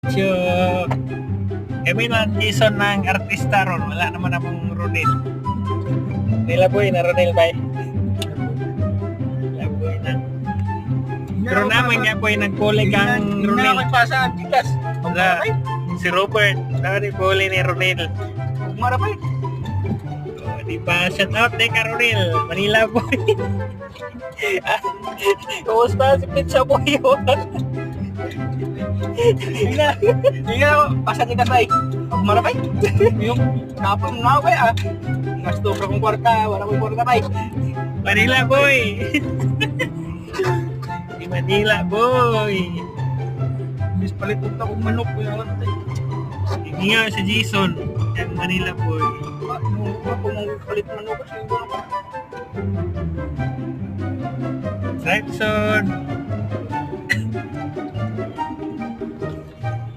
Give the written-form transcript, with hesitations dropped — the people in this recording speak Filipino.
So, kami lang Jason ng artista ron. Wala naman akong Ronel. Nilaboy na Ronel bay. Nilaboy na. Pero naman nga po yung nagpuli kang Hindi na Ronel. magpasa ang tikas. Wala. Si Robert. Saka nagpuli ni Ronel. Marapay. Oh, di ba? Shout out kay Ronel. Manila boy. Kumusta si Pizza Boy? Hindi na pasa ang tikas ay. Marapay. Yung napang nga ba ah. Gasto pa kong kwarta. Wala kong kwarta bay. Manila boy. Si Manila boy. Bis palit ko akong manok. Hindi nga si Jason. Yung Manila boy. Kung palit manok kasi Jackson.